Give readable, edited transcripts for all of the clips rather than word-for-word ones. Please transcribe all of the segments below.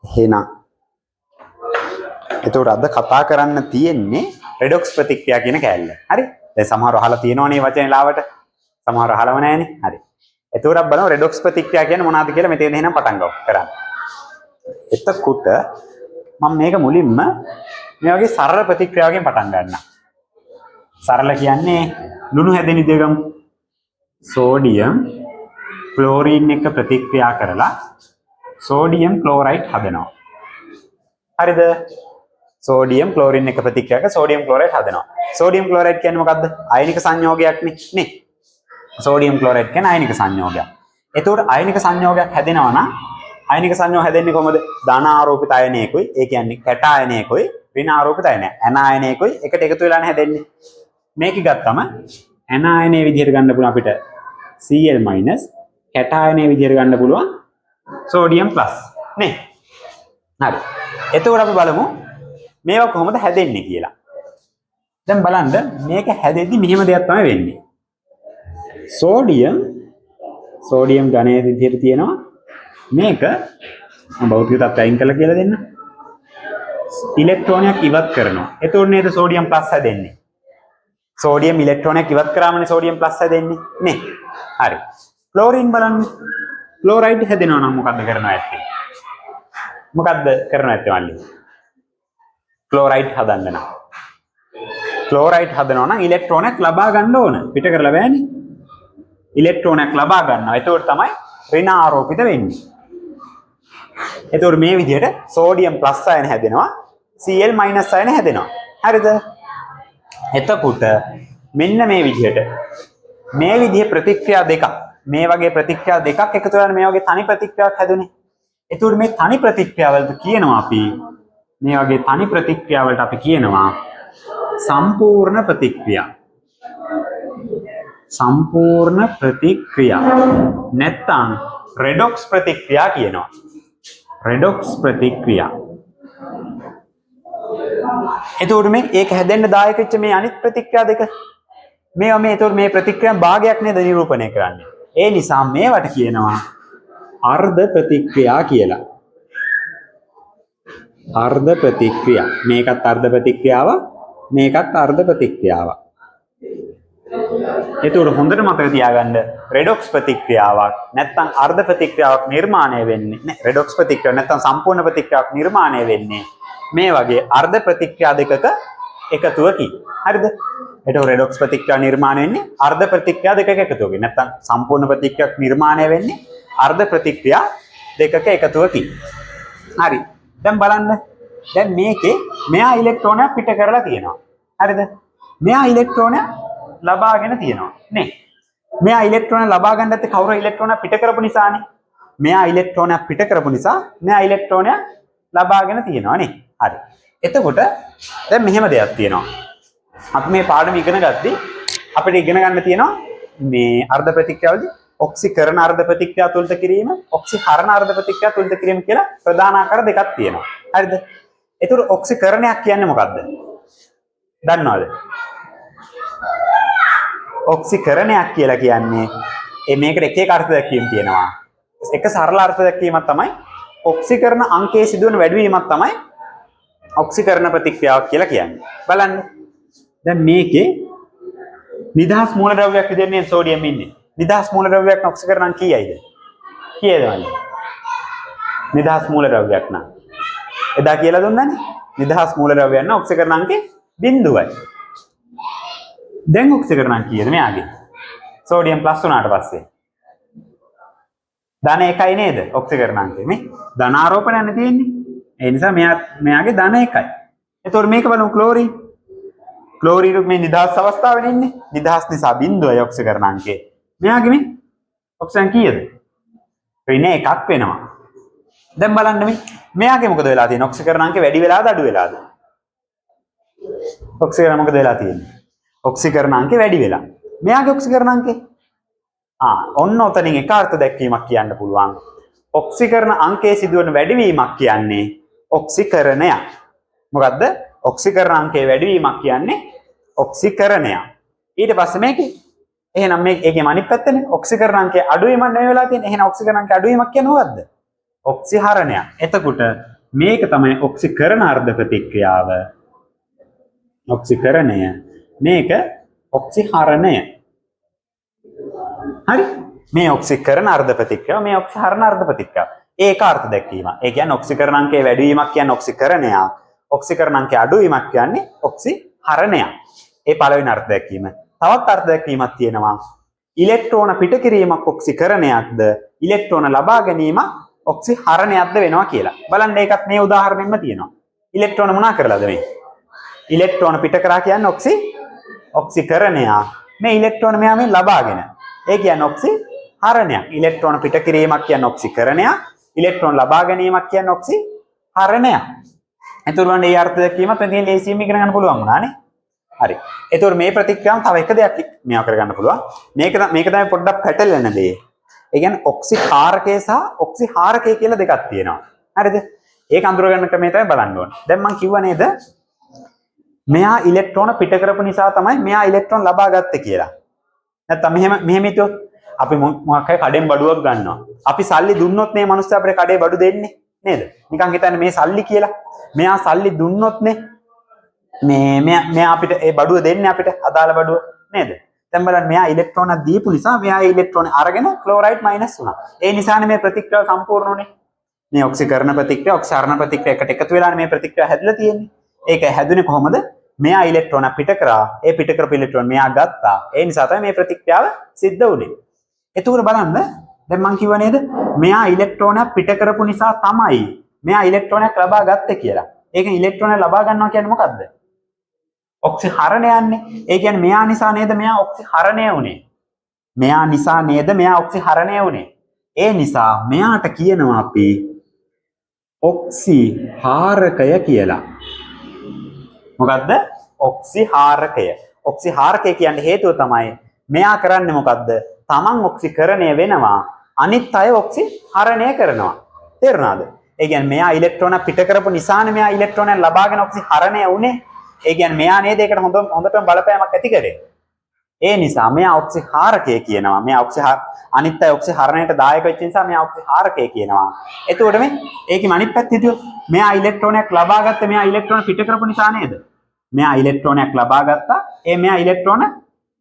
එහෙනම් එතකොට අද කතා කරන්න තියෙන්නේ රෙඩොක්ස් ප්‍රතික්‍රියා කියන කෑල්ල. හරි? දැන් සමහරව අහලා තියෙනවනේ වචනේ ලාවට. සමහරව අහලව නැහැනේ. හරි. එතකොට බලමු රෙඩොක්ස් ප්‍රතික්‍රියා කියන්නේ මොනවද කියලා මෙතෙන් එහෙනම් පටන් ගමු කරන්න. එතකොට මම මේක මුලින්ම මේ වගේ සරල ප්‍රතික්‍රියාවකින් පටන් ගන්නවා. සරල කියන්නේ ලුණු හැදෙන විදිය ගමු. සෝඩියම් ක්ලෝරින් එක ප්‍රතික්‍රියා කරලා සෝඩියම් ක්ලෝරයිඩ් හදනවා. හරිද? සෝඩියම් ක්ලෝරින් එක ප්‍රතික්‍රියා කරලා සෝඩියම් ක්ලෝරයිඩ් හදනවා. සෝඩියම් ක්ලෝරයිඩ් කියන්නේ මොකද්ද? අයනික සංයෝගයක් නේ. සෝඩියම් ක්ලෝරයිඩ් කියන්නේ අයනික සංයෝගයක්. එතකොට අයනික සංයෝගයක් හැදෙනවා නම් අයනික සංයෝග හැදෙන්නේ කොහොමද? ධන ආරෝපිත අයනයකුයි, ඒ කියන්නේ කැට අයනයකුයි, ඍණ ආරෝපිත අයනය. ඇන අයනයකුයි එකට එකතු වෙලානේ හැදෙන්නේ. මේක ගත්තම ඇන අයනයේ විදිහට ගන්න පුළුවන් අපිට Cl- කැට අයනයේ විදිහට ගන්න පුළුවන් සෝඩියම් ප්ලස් නේ. හරි. එතකොට අපි බලමු මේවා කොහොමද හැදෙන්නේ කියලා. දැන් බලන්න මේක හැදෙද්දි මෙහෙම දෙයක් තමයි වෙන්නේ. සෝඩියම් ඝනයේ විදිහට තියෙනවා. මේක මම භෞතික තත්ත්වය අයින් කරලා කියලා දෙන්න. ඉලෙක්ට්‍රෝනයක් ඉවත් කරනවා. එතකොට නේද සෝඩියම් ප්ලස් හැදෙන්නේ. සෝඩියම් ඉලෙක්ට්‍රෝනයක් ඉවත් කරාමනේ සෝඩියම් ප්ලස් හැදෙන්නේ නේ. හරි. ක්ලෝරින් බලන්න. ක්ලෝරයිඩ් හැදෙනවා නම් මොකද්ද කරනවා ඇත්තේ? මොකද්ද කරනවා ඇත්තේ මල්ලි? ක්ලෝරයිඩ් හදන්න නම්. ක්ලෝරයිඩ් හදනවා නම් ඉලෙක්ට්‍රෝනයක් ලබා ගන්න ඕන. පිට කරලා බෑනේ. ඉලෙක්ට්‍රෝනයක් ලබා ගන්නවා. එතකොට තමයි ඍණ ආරෝපිත වෙන්නේ. එතකොට මේ විදිහට සෝඩියම් ප්ලස් අයන හැදෙනවා. Cl- අයන හැදෙනවා. හරිද? එතකොට මෙන්න මේ විදිහට මේ විදිහේ ප්‍රතික්‍රියා දෙකක් මේ වගේ ප්‍රතික්‍රියා දෙකක් එකතු වෙලා මේ වගේ තනි ප්‍රතික්‍රියාවක් හැදුනේ. එතකොට මේ තනි ප්‍රතික්‍රියාවලට කියනවා අපි මේ වගේ තනි ප්‍රතික්‍රියාවලට අපි කියනවා සම්පූර්ණ ප්‍රතික්‍රියා. සම්පූර්ණ ප්‍රතික්‍රියා නැත්නම් රෙඩොක්ස් ප්‍රතික්‍රියා කියනවා. රෙඩොක්ස් ප්‍රතික්‍රියා. එතකොට මේ ඒක හැදෙන්න දායක වෙච්ච මේ අනිත් ප්‍රතික්‍රියා දෙක මේවා මේ එතකොට මේ ප්‍රතික්‍රියාවේ භාගයක් නේද නිරූපණය කරන්නේ. ඒ නිසා මේවට කියනවා අර්ධ ප්‍රතික්‍රියා කියලා. අර්ධ ප්‍රතික්‍රියා. මේකත් අර්ධ ප්‍රතික්‍රියාවක්, මේකත් අර්ධ ප්‍රතික්‍රියාවක්. එතකොට හොඳට මතක තියාගන්න රෙඩොක්ස් ප්‍රතික්‍රියාවක් නැත්නම් අර්ධ ප්‍රතික්‍රියාවක් නිර්මාණය වෙන්නේ නෑ. රෙඩොක්ස් ප්‍රතික්‍රියාව නැත්නම් සම්පූර්ණ ප්‍රතික්‍රියාවක් නිර්මාණය වෙන්නේ මේ වගේ අර්ධ ප්‍රතික්‍රියා දෙකක එකතුවකින්. හරිද? එතකොට රෙඩොක්ස් ප්‍රතික්‍රියා නිර්මාණය වෙන්නේ අර්ධ ප්‍රතික්‍රියා දෙකක එකතුවකින්. නැත්නම් සම්පූර්ණ ප්‍රතික්‍රියාවක් නිර්මාණය වෙන්නේ අර්ධ ප්‍රතික්‍රියා දෙකක එකතුවකින්. හරි. දැන් බලන්න. දැන් මේකේ මෙයා ඉලෙක්ට්‍රෝනයක් පිට කරලා තියෙනවා. හරිද? මෙයා ඉලෙක්ට්‍රෝනයක් ලබාගෙන තියෙනවා නේ. මෙයා ඉලෙක්ට්‍රෝන ලබා ගන්න නැත්te කවුරු ඉලෙක්ට්‍රෝනයක් පිට කරපු නිසානේ. මෙයා ඉලෙක්ට්‍රෝනයක් පිට කරපු නිසා මෙයා ඉලෙක්ට්‍රෝනයක් ලබාගෙන තියෙනවා නේ. හරි. එතකොට දැන් මෙහෙම දෙයක් තියෙනවා. අපි මේ පාඩම ඉගෙන ගද්දි අපිට ඉගෙන ගන්න තියෙනවා මේ අර්ධ ප්‍රතික්‍රියාවලදී ඔක්සිකරණ අර්ධ ප්‍රතික්‍රියා තුලිත කිරීම, ඔක්සිහරණ අර්ධ ප්‍රතික්‍රියා තුලිත කිරීම කියලා ප්‍රධාන ආකාර දෙකක් තියෙනවා. හරිද? එතකොට ඔක්සිකරණයක් කියන්නේ මොකද්ද? දන්නවද? ඔක්සිකරණයක් කියලා කියන්නේ මේකට එක එක අර්ථ දැක්වීම් තියෙනවා. එක සරල අර්ථ දැක්වීමක් තමයි ඔක්සිකරණ අංකයේ සිදුවන වැඩිවීමක් තමයි ඔක්සිකරණ ප්‍රතික්‍රියාවක් කියලා කියන්නේ. බලන්න. දැන් මේකේ නිදහස් මූලද්‍රව්‍යයක් විදිහට සෝඩියම් ඉන්නේ. නිදහස් මූලද්‍රව්‍යයක් නම් ඔක්සිකරණ අංක කීයයිද? කීයද මල්ලි? නිදහස් මූලද්‍රව්‍යයක් නම් එදා කියලා දුන්නානේ. නිදහස් මූලද්‍රව්‍යයක් නම් ඔක්සිකරණ අංකේ 0යි. දැන් ඔක්සිකරණ අංක කීයද මෙයාගේ? සෝඩියම් ප්ලස් වුණාට පස්සේ ධන 1යි නේද ඔක්සිකරණ අංකේ මේ ධන ආරෝපණයනේ තියෙන්නේ. ඒ නිසා මෙයාගේ ධන 1යි. එතකොට මේක බලමු ක්ලෝරින්. ක්ලෝරින් මේ නිදහස් අවස්ථාවේ ඉන්නේ. නිදහස් නිසා 0යි ඔක්සිකරණ අංකේ. මෙයාගේ මේ ඔක්සිජන් කීයද? ඍණ 1ක් වෙනවා. දැන් බලන්න මෙයාගේ මොකද වෙලා තියෙන්නේ? ඔක්සිකරණ අංකේ වැඩි වෙලාද අඩු වෙලාද? ඔක්සිකරණ මොකද වෙලා තියෙන්නේ? ඔක්සිකරණ අංකේ වැඩි වෙලා. මෙයාගේ ඔක්සිකරණ අංකේ ඔන්න ඔතනින් එක අර්ථ දැක්වීමක් කියන්න පුළුවන්. ඔක්සිකරණ අංකයේ සිදුවන වැඩිවීමක් කියන්නේ ඔක්සිකරණයක්. මොකද්ද? ඔක්සිකරණ අංකයේ වැඩිවීමක් කියන්නේ ඔක්සිකරණයක්. ඊට පස්සේ මේකේ එහෙනම් මේකේ අනිත් පැත්තනේ ඔක්සිකරණ අංකයේ අඩුවීමක් නෙවෙයි වෙලා තියෙන්නේ. එහෙනම් ඔක්සිකරණ අංකයේ අඩුවීමක් කියන්නේ මොකද්ද? ඔක්සිහරණයක්. එතකොට මේක තමයි ඔක්සිකරණ අර්ධ ප්‍රතික්‍රියාව. ඔක්සිකරණය. මේක ඔක්සිහරණය. හරි? මේ ඔක්සිකරණ අර්ධ ප්‍රතික්‍රියාව, මේ ඔක්සිහරණ අර්ධ ප්‍රතික්‍රියාව. ඒක අර්ථ දැක්වීම. ඒ කියන්නේ ඔක්සිකරණ අංකයේ වැඩි වීමක් කියන්නේ ඔක්සිකරණය. ඔක්සිකරණ අංකයේ අඩු වීමක් කියන්නේ ඔක්සිහරණය. ඒ පළවෙනි අර්ථ දැක්වීම. තවත් අර්ථ දැක්වීමක් තියෙනවා. ඉලෙක්ට්‍රෝන පිට කිරීමක් ඔක්සිකරණයක්ද, ඉලෙක්ට්‍රෝන ලබා ගැනීම ඔක්සිහරණයක්ද වෙනවා කියලා. බලන්න ඒකත් මේ උදාහරණයෙන්ම තියෙනවා. ඉලෙක්ට්‍රෝන මොනා කරලාද මේ? ඉලෙක්ට්‍රෝන පිට කරා කියන්නේ ඔක්සිකරණය. මේ ඉලෙක්ට්‍රෝන මෙයා මේ ලබාගෙන. ඒ කියන්නේ ඔක්සිහරණයක්. ඉලෙක්ට්‍රෝන පිට කිරීමක් කියන්නේ ඔක්සිකරණයක්. ඉලෙක්ට්‍රෝන ලබා ගැනීමක් කියන්නේ ඔක්සිහරණයක්. එතකොට වань මේ අර්ථ දැක්වීමත් මෙතන ලේසියෙන් ඉගෙන ගන්න පුළුවන් වුණානේ. හරි. එතකොට මේ ප්‍රතික්‍රියාව තව එක දෙයක් මේවා කරගන්න පුළුවන්. මේක තමයි පොඩ්ඩක් පැටලෙන දේ. ඒ කියන්නේ ඔක්සිකාරකය සහ ඔක්සිහාරකය කියලා දෙකක් තියෙනවා. හරිද? ඒක අඳුරගන්න ක්‍රමය තමයි බලන්න ඕනේ. දැන් මම කිව්වා නේද? මෙයා ඉලෙක්ට්‍රෝන පිට කරපු නිසා තමයි මෙයා ඉලෙක්ට්‍රෝන ලබා ගත්තේ කියලා. නැත්තම් මෙහෙම හිතුවොත් අපි මොකක් හරි කඩෙන් බඩුවක් ගන්නවා. අපි සල්ලි දුන්නොත් මේ මිනිස්සු අපිට කඩේ බඩු දෙන්නේ නේද? නිකන් හිතන්නේ මේ සල්ලි කියලා. මෙයා සල්ලි දුන්නොත් නේ මෙයා අපිට ඒ බඩුව දෙන්නේ අපිට අදාළ බඩුව නේද? දැන් බලන්න මෙයා ඉලෙක්ට්‍රෝනක් දීපු නිසා මෙයා ඒ ඉලෙක්ට්‍රෝන අරගෙන ක්ලෝරයිඩ් මයිනස් වුණා. ඒ නිසානේ මේ ප්‍රතික්‍රියාව සම්පූර්ණ වුනේ. මේ ඔක්සිකරණ ප්‍රතික්‍රියාව ඔක්සිහරණ ප්‍රතික්‍රියාව එකට එකතු වෙලානේ මේ ප්‍රතික්‍රියාව හැදලා තියෙන්නේ. ඒක හැදුනේ කොහොමද? මෙයා ඉලෙක්ට්‍රෝන පිට කරා. ඒ පිට කරපු ඉලෙක්ට්‍රෝන මෙයා ගත්තා. ඒ නිසා තමයි මේ ප්‍රතික්‍රියාව සිද්ධ වුනේ. එතකොට බලන්න දැන් මම කිව්වා නේද? මෙයා ඉලෙක්ට්‍රෝනයක් පිට කරපු නිසා තමයි මෙයා ඉලෙක්ට්‍රෝනයක් ලබා ගත්තේ කියලා. ඒක ඉලෙක්ට්‍රෝනයක් ලබා ගන්නවා කියන්නේ මොකද්ද? ඔක්සිහරණයන්නේ. ඒ කියන්නේ මෙයා නිසා නේද මෙයා ඔක්සිහරණය වුනේ. මෙයා නිසා නේද මෙයා ඔක්සිහරණය වුනේ. ඒ නිසා මෙයාට කියනවා අපි ඔක්සිහාරකය කියලා. මොකද්ද? ඔක්සිහාරකය. ඔක්සිහාරකය කියන්නේ හේතුව තමයි මෙයා කරන්නේ මොකද්ද? තමන් ඔක්සිකරණය වෙනවා, අනිත් අය ඔක්සිහරණය කරනවා. තේරුණාද? ඒ කියන්නේ මෙයා ඉලෙක්ට්‍රෝන පිට කරපු නිසානේ මෙයා ඉලෙක්ට්‍රෝනය ලබාගෙන ඔක්සිහරණය වුනේ. ඒ කියන්නේ මෙයා නේද ඒකට හොඳටම බලපෑමක් ඇති කරේ. ඒ නිසා මෙයා ඔක්සිහාරකය කියනවා. මෙයා අනිත් අය ඔක්සිහරණයට දායක වෙච්ච නිසා මෙයා ඔක්සිහාරකය කියනවා. එතකොට මේ ඒකෙම අනිත් පැත්ත හිටියොත් මෙයා ඉලෙක්ට්‍රෝනයක් ලබා ගත්තේ මෙයා ඉලෙක්ට්‍රෝන පිට කරපු නිසා නේද? මෙයා ඉලෙක්ට්‍රෝනයක් ලබා ගත්තා. මෙයා ඉලෙක්ට්‍රෝන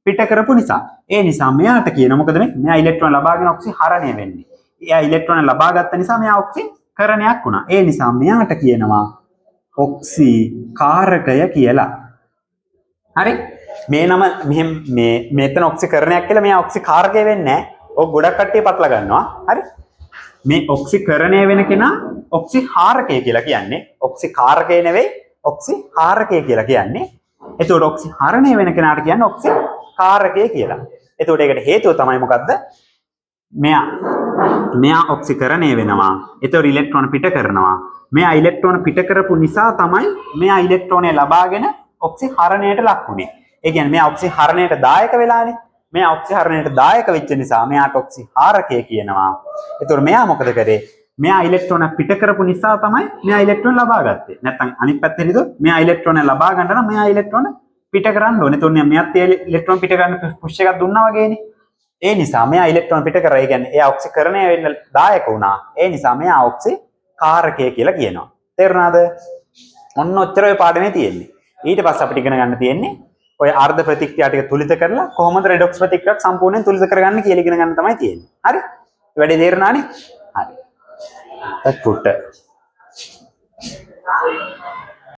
පිට කරපු නිසා. ඒ නිසා මෙයාට කියන මොකද මේ? මෙයා ඉලෙක්ට්‍රෝන ලබාගෙන ඔක්සිහරණය වෙන්නේ. එයා ඉලෙක්ට්‍රෝන ලබා ගත්ත නිසා මෙයා ඔක්සිකරණයක් වුණා. ඒ නිසා මෙයාට කියනවා ඔක්සිකාරකය කියලා. හරි? මේ නම මෙතන ඔක්සිකරණයක් කියලා මෙයා ඔක්සිකාරකය වෙන්නේ නැහැ. ඔය ගොඩක් කට්ටිය පටල ගන්නවා. හරි? මේ ඔක්සිකරණය වෙන කෙනා ඔක්සිහාරකය කියලා කියන්නේ. ඔක්සිකාරකය නෙවෙයි ඔක්සිහාරකය කියලා කියන්නේ. එතකොට ඔක්සිහරණය වෙන කෙනාට කියන්නේ ඔක්සිකාරකය කියලා. එතකොට ඒකට හේතුව තමයි මොකද්ද? මෙයා ඔක්සිකරණය වෙනවා. එතකොට ඉලෙක්ට්‍රෝන පිට කරනවා. මෙයා ඉලෙක්ට්‍රෝන පිට කරපු නිසා තමයි මෙයා ඉලෙක්ට්‍රෝනය ලබාගෙන ඔක්සිහරණයට ලක් වුනේ. ඒ කියන්නේ මෙයා ඔක්සිහරණයට දායක වෙලානේ. මෙයා ඔක්සිහරණයට දායක වෙච්ච නිසා මෙයාට ඔක්සිහාරකය කියනවා. ඒතකොට මෙයා මොකද කරේ? මෙයා ඉලෙක්ට්‍රෝන පිට කරපු නිසා තමයි මෙයා ඉලෙක්ට්‍රෝන ලබා ගත්තේ. නැත්නම් අනිත් පැත්තේ හිතුවොත් මෙයා ඉලෙක්ට්‍රෝන ලබා ගන්න නම් මෙයා ඉලෙක්ට්‍රෝන පිට කරන්න ඕනේ. එතකොට මෙයාත් ඉලෙක්ට්‍රෝන පිට කරන්න පුෂ් එකක් දුන්නා වගේනේ. ඒ නිසා මෙයා ඉලෙක්ට්‍රෝන පිට කරා. ඒ කියන්නේ එයා ඔක්සිකරණය වෙන්න දායක වුණා. ඒ නිසා මෙයා ඔක්සිකාරකය කියලා කියනවා. තේරුණාද? ඔන්න ඔච්චර ඔය පාඩමේ තියෙන්නේ. ඊට පස්සේ අපිට ඉගෙන ගන්න තියෙන්නේ ඔය අර්ධ ප්‍රතික්‍රියා ටික තුලිත කරලා කොහොමද රෙඩොක්ස් ප්‍රතික්‍රියාවක් සම්පූර්ණයෙන් තුලිත කරගන්න කියලා ඉගෙන ගන්න තමයි තියෙන්නේ. හරි? වැඩේ තේරුණානේ? හරි. that's good.